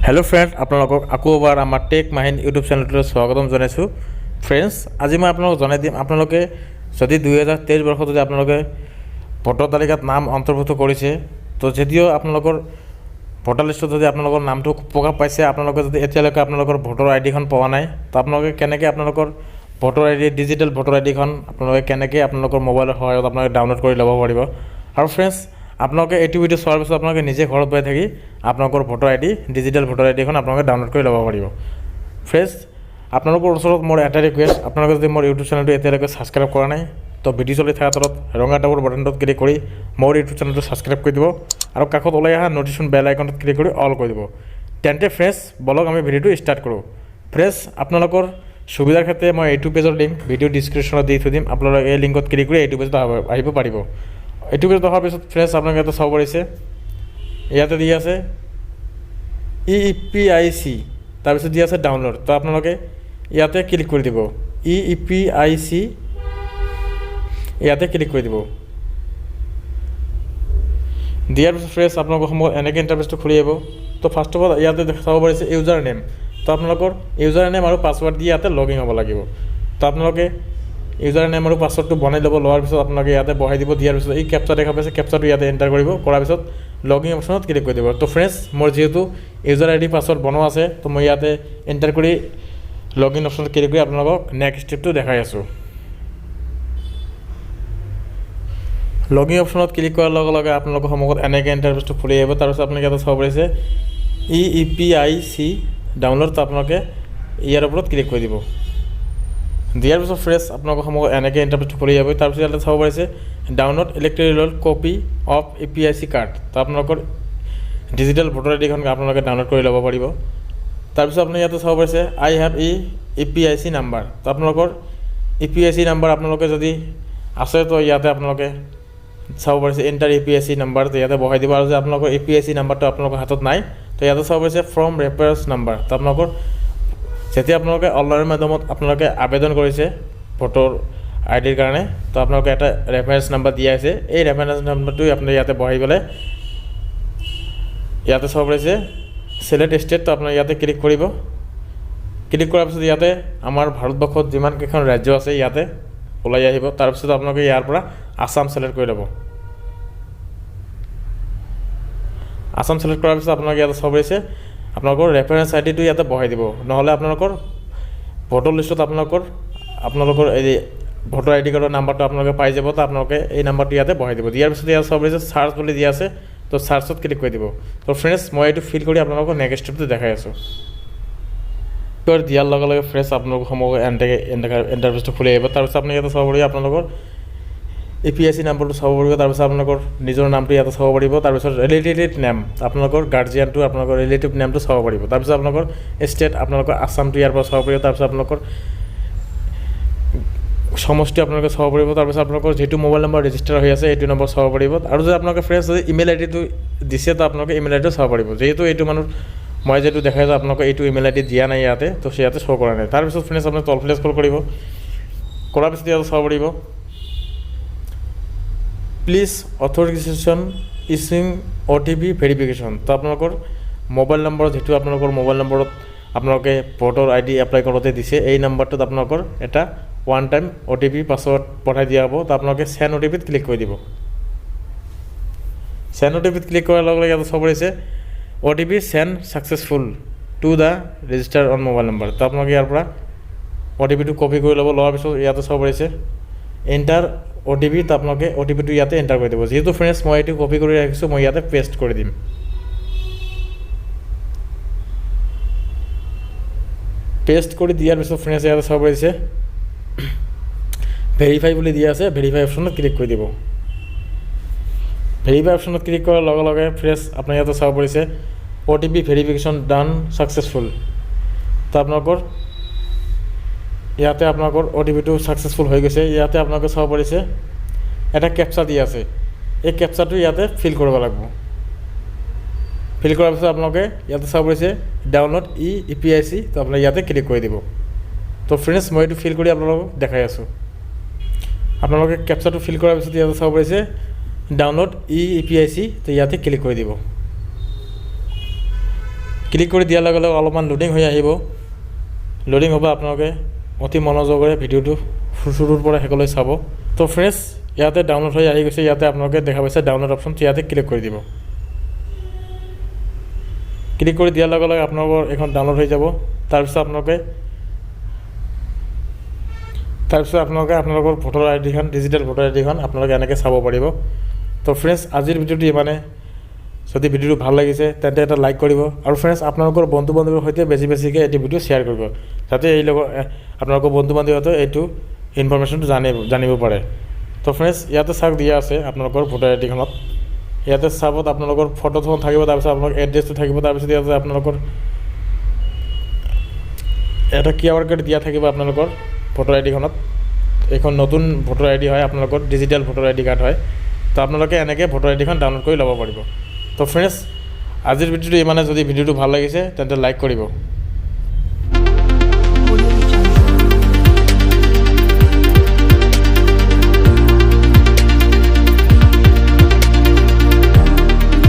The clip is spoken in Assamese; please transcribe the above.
हेलो फ्रेंड আপোনালোকক আকৌ এবাৰ আমাৰ টেক মাহিন ইউটিউব চেনেলটোলৈ স্বাগতম জনাইছোঁ ফ্ৰেন্ডছ আজি মই আপোনালোকক জনাই দিম আপোনালোকে যদি 2023 বৰ্ষত যদি আপোনালোকে ভোটাৰ তালিকাত নাম অন্তৰ্ভুক্ত কৰিছে তো যদিও আপোনালোকৰ ভোটাৰ লিষ্টত যদি আপোনালোকৰ নামটো প্ৰকাশ পাইছে আপোনালোকে যদি এতিয়ালৈকে আপোনালোকৰ ভোটাৰ আইডিখন পোৱা নাই তো আপোনালোকে কেনেকৈ আপোনালোকৰ ভোটাৰ আইডি ডিজিটেল ভোটাৰ আইডিখন আপোনালোকে কেনেকৈ আপোনালোকৰ মোবাইলৰ সহায়ত আপোনালোকে ডাউনলোড কৰি ল'ব পাৰিব আৰু ফ্ৰেন্ডছ আপোনালোকে এইটো ভিডিও চোৱাৰ পিছত আপোনালোকে নিজে ঘৰত বহি থাকি আপোনালোকৰ ভোটাৰ আইডি ডিজিটেল ভোটাৰ আইডিখন আপোনালোকে ডাউনলোড কৰি ল'ব পাৰিব ফ্ৰেন্ডছ আপোনালোকৰ ওচৰত মোৰ এটা ৰিকুৱেষ্ট আপোনালোকে যদি মোৰ ইউটিউব চেনেলটো এতিয়ালৈকে ছাবস্ক্ৰাইব কৰা নাই তো ভিডিও চলি থকা তলত ৰঙা টাবৰ বাটনটোত ক্লিক কৰি মোৰ ইউটিউব চেনেলটো ছাবস্ক্ৰাইব কৰি দিব আৰু কাষত ওলাই অহা নটিফিকেশ্যন বেল আইকনটোত ক্লিক কৰি অল কৰি দিব তেন্তে ফ্ৰেন্ডছ বলক আমি ভিডিওটো ষ্টাৰ্ট কৰোঁ ফ্ৰেন্ডছ আপোনালোকৰ সুবিধাৰ ক্ষেত্ৰে মই এইটো পেজৰ লিংক ভিডিও ডিসক্ৰিপশ্যনত দি থৈ দিম আপোনালোকে এই লিংকত ক্লিক কৰি এইটো পেজত আহিব পাৰিব এইটো পেজত অহাৰ পিছত ফ্ৰেন্ডছ আপোনালোকে এটা চাব পাৰিছে ইয়াতে দি আছে EPIC তাৰপিছত দি আছে ডাউনলোড তো আপোনালোকে ইয়াতে ক্লিক কৰি দিব EPIC ইয়াতে ক্লিক কৰি দিব দিয়াৰ পিছত ফ্ৰেন্ডছ আপোনালোকৰ সময় এনেকৈ ইণ্টাৰফেচটো খুলি আহিব তো ফাৰ্ষ্ট অফ অল ইয়াতে চাব পাৰিছে ইউজাৰ নেম তো আপোনালোকৰ ইউজাৰ নেম আৰু পাছৱৰ্ড দি ইয়াতে লগইন হ'ব লাগিব তো আপোনালোকে ইউজাৰ নেম আৰু পাছৱৰ্ডটো বনাই ল'ব লোৱাৰ পিছত আপোনালোকে ইয়াতে বহাই দিব দিয়াৰ পিছত এই কেপচা দেখা পাইছে কেপচাটো ইয়াতে এণ্টাৰ কৰিব কৰাৰ পিছত লগইন অপশ্যনত ক্লিক কৰি দিব তো ফ্ৰেন্ডছ মোৰ যিহেতু ইউজাৰ আইডি পাছৱৰ্ড বনোৱা আছে তো মই ইয়াতে এণ্টাৰ কৰি লগইন অপশ্যনত ক্লিক কৰি আপোনালোকক নেক্সট ষ্টেপটো দেখাই আছোঁ লগইন অপশ্যনত ক্লিক কৰাৰ লগে লগে আপোনালোকৰ সন্মুখত এনেকৈ ইণ্টাৰফেচটো খুলি আহিব তাৰপিছত আপোনালোকে ইয়াতে চাব পাৰিছে EPIC ডাউনলোড তো আপোনালোকে ইয়াৰ ওপৰত ক্লিক কৰি দিব দিয়াৰ পিছত ফ্ৰেন্ডছ আপোনালোকৰ সন্মুখত এনেকৈ ইণ্টাৰফেচটো খুলি যাব তাৰপিছত ইয়াতে চাব পাৰিছে download electrical copy of EPIC card তো আপোনালোকৰ ডিজিটেল ভোটাৰ আইডিখন আপোনালোকে ডাউনলোড কৰি ল'ব পাৰিব তাৰপিছত আপুনি ইয়াতে চাব পাৰিছে আই হেভ EPIC নাম্বাৰ তো আপোনালোকৰ EPIC নাম্বাৰ আপোনালোকে যদি আছে তো ইয়াতে আপোনালোকে চাব পাৰিছে এণ্টাৰ EPIC নাম্বাৰ তো ইয়াতে বহাই দিব আৰু যদি আপোনালোকৰ EPIC নাম্বাৰটো আপোনালোকৰ হাতত নাই তো ইয়াতে চাব পাৰিছে ফ্ৰম ৰেফাৰেঞ্চ নাম্বাৰ তো আপোনালোকৰ যেতিয়া আপোনালোকে অনলাইনৰ মাধ্যমত আপোনালোকে আবেদন কৰিছে ভোটাৰ আইডিৰ কাৰণে তো আপোনালোকে এটা ৰেফাৰেঞ্চ নাম্বাৰ দিয়া আছে এই ৰেফাৰেঞ্চ নাম্বাৰটো আপুনি ইয়াতে বহাই পেলাই ইয়াতে চাব পাৰিছে চিলেক্ট ষ্টেট তো আপোনাৰ ইয়াতে ক্লিক কৰিব ক্লিক কৰাৰ পিছত ইয়াতে আমাৰ ভাৰতবৰ্ষত যিমান কেইখন ৰাজ্য আছে ইয়াতে ওলাই আহিব তাৰপিছত আপোনালোকে ইয়াৰ পৰা আসাম চিলেক্ট কৰি ল'ব আসাম চিলেক্ট কৰাৰ পিছত আপোনালোকে ইয়াতে চাব পাৰিছে আপোনালোকৰ ৰেফাৰেঞ্চ আইডিটো ইয়াতে বহাই দিব নহ'লে আপোনালোকৰ ভোটাৰ লিষ্টত আপোনালোকৰ এই ভোটাৰ আইডি কাৰ্ডৰ নাম্বাৰটো আপোনালোকে পাই যাব তো আপোনালোকে এই নাম্বাৰটো ইয়াতে বহাই দিব দিয়াৰ পিছত ইয়াত চাব পাৰিছে চাৰ্চ বুলি দিয়া আছে তো চাৰ্চত ক্লিক কৰি দিব তো ফ্ৰেন্ডছ মই এইটো ফিল কৰি আপোনালোকক নেক্সট ষ্টেপটো দেখাই আছোঁ দিয়াৰ লগে লগে ফ্ৰেন্ডছ আপোনালোকৰ সময় ইণ্টাৰফেচটো খুলি আহিব তাৰপিছত আপুনি ইয়াতে চাব পাৰিব আপোনালোকৰ EPIC নাম্বাৰটো চাব পাৰিব তাৰপিছত আপোনালোকৰ নিজৰ নামটো ইয়াতে চাব পাৰিব তাৰপিছত ৰিলেটেড নেম আপোনালোকৰ গাৰ্জিয়ানটো আপোনালোকৰ ৰিলেটিভ নেমটো চাব পাৰিব তাৰপিছত আপোনালোকৰ ষ্টেট আপোনালোকৰ আসামটো ইয়াৰ পৰা চাব পাৰিব তাৰপিছত আপোনালোকৰ সমষ্টি আপোনালোকে চাব পাৰিব তাৰপিছত আপোনালোকৰ যিটো মোবাইল নম্বৰ ৰেজিষ্টাৰ হৈ আছে এইটো নম্বৰ চাব পাৰিব আৰু যদি আপোনালোকে ফ্ৰেন্ডছ যদি ইমেইল আইডিটো দিছে তো আপোনালোকে ইমেইল আইডিটো চাব পাৰিব যিহেতু এইটো মানুহ মই যিটো দেখাই আছোঁ আপোনালোকে এইটো ইমেইল আইডি দিয়া নাই ইয়াতে তো ইয়াতে শ্ব' কৰা নাই তাৰপিছত ফ্ৰেন্ডছ আপুনি তলফালে স্ক্ৰল কৰিব কৰাৰ পিছত ইয়াতে চাব পাৰিব প্লিজ অথৰিজেশ্যন ইছুইং OTP ভেৰিফিকেশ্যন তো আপোনালোকৰ মোবাইল নম্বৰত যিটো আপোনালোকৰ মোবাইল নম্বৰত আপোনালোকে ভোটাৰ আইডি এপ্লাই কৰোঁতে দিছে এই নম্বৰটোত আপোনালোকৰ এটা ওৱান টাইম OTP পাছৱৰ্ড পঠাই দিয়া হ'ব তো আপোনালোকে চেণ্ড OTPত ক্লিক কৰি দিব চেণ্ড OTPত ক্লিক কৰাৰ লগে লগে ইয়াতে চাব পাৰিছে OTP send successful to the register on mobile number তো আপোনালোকে ইয়াৰ পৰা OTPটো কপি কৰি ল'ব লোৱাৰ পিছত ইয়াতে চাব পাৰিছে এণ্টাৰ OTP তো আপোনালোকে OTPটো ইয়াতে এণ্টাৰ কৰি দিব যেহেতু ফ্ৰেন্ডছ মই এইটো কপি কৰি ৰাখিছোঁ মই ইয়াতে পেষ্ট কৰি দিম পেষ্ট কৰি দিয়াৰ পিছত ফ্ৰেন্ডছ ইয়াতে চাব পাৰিছে ভেৰিফাই বুলি দিয়া আছে ভেৰিফাই অপশ্যনত ক্লিক কৰি দিব ভেৰিফাই অপশ্যনত ক্লিক কৰাৰ লগে লগে ফ্ৰেন্ডছ আপোনাৰ ইয়াতে চাব পাৰিছে OTP ভেৰিফিকেশ্যন ডান ছাকচেছফুল তো আপোনালোকৰ ইয়াতে আপোনালোকৰ OTPটো ছাকচেছফুল হৈ গৈছে ইয়াতে আপোনালোকে চাব পাৰিছে এটা কেপচা দি আছে এই কেপচাটো ইয়াতে ফিল কৰিব লাগিব ফিল কৰাৰ পিছত আপোনালোকে ইয়াতে চাব পাৰিছে ডাউনলোড EPIC তো আপোনালোকে ইয়াতে ক্লিক কৰি দিব তো ফ্ৰেন্ডছ মই এইটো ফিল কৰি আপোনালোকক দেখাই আছোঁ আপোনালোকে কেপচাটো ফিল কৰাৰ পিছত ইয়াতে চাব পাৰিছে ডাউনলোড EPIC তো ইয়াতে ক্লিক কৰি দিব ক্লিক কৰি দিয়াৰ লগে লগে অলপমান লোডিং হৈ আহিব। লোডিং হ'ব, আপোনালোকে অতি মনোযোগেৰে ভিডিঅ'টো শুৰুৰ পৰা শেষলৈ চাব। তো ফ্ৰেণ্ডছ, ইয়াতে ডাউনলোড হৈ আহি গৈছে। ইয়াতে আপোনালোকে দেখা পাইছে ডাউনলোড অপশ্যনটো, ইয়াতে ক্লিক কৰি দিব। ক্লিক কৰি দিয়াৰ লগে লগে আপোনালোকৰ এইখন ডাউনলোড হৈ যাব। তাৰপিছত আপোনালোকে আপোনালোকৰ ভোটাৰ আইডিখন, ডিজিটেল ভোটাৰ আইডিখন আপোনালোকে এনেকৈ চাব পাৰিব। তো ফ্ৰেণ্ডছ, আজিৰ ভিডিঅ'টো ইমানে। যদি ভিডিঅ'টো ভাল লাগিছে তেন্তে এটা লাইক কৰিব, আৰু ফ্ৰেণ্ডছ আপোনালোকৰ বন্ধু বান্ধৱীৰ সৈতে বেছিকৈ এইটো ভিডিঅ' শ্বেয়াৰ কৰিব, যাতে আপোনালোকৰ বন্ধু বান্ধৱীহঁতে এইটো ইনফৰমেশ্যনটো জানিব পাৰে। তো ফ্ৰেণ্ডছ, ইয়াতে চাওক দিয়া আছে আপোনালোকৰ ভোটাৰ আইডিখনত। ইয়াতে চাবত আপোনালোকৰ ফটোখন থাকিব, তাৰপিছত আপোনালোকৰ এড্ৰেছটো থাকিব, তাৰপিছত ইয়াতে আপোনালোকৰ এটা QR কোড দিয়া থাকিব আপোনালোকৰ ভোটাৰ আইডিখনত। এইখন নতুন ভোটাৰ আইডি হয়, আপোনালোকৰ ডিজিটেল ভোটাৰ আইডি কাৰ্ড হয়। তো আপোনালোকে এনেকৈ ভোটাৰ আইডিখন ডাউনলোড কৰি ল'ব পাৰিব। তো ফ্ৰেণ্ডছ, আজিৰ ভিডিঅ'টো ইমানে। যদি ভিডিঅ'টো ভাল লাগিছে তেন্তে লাইক কৰিব।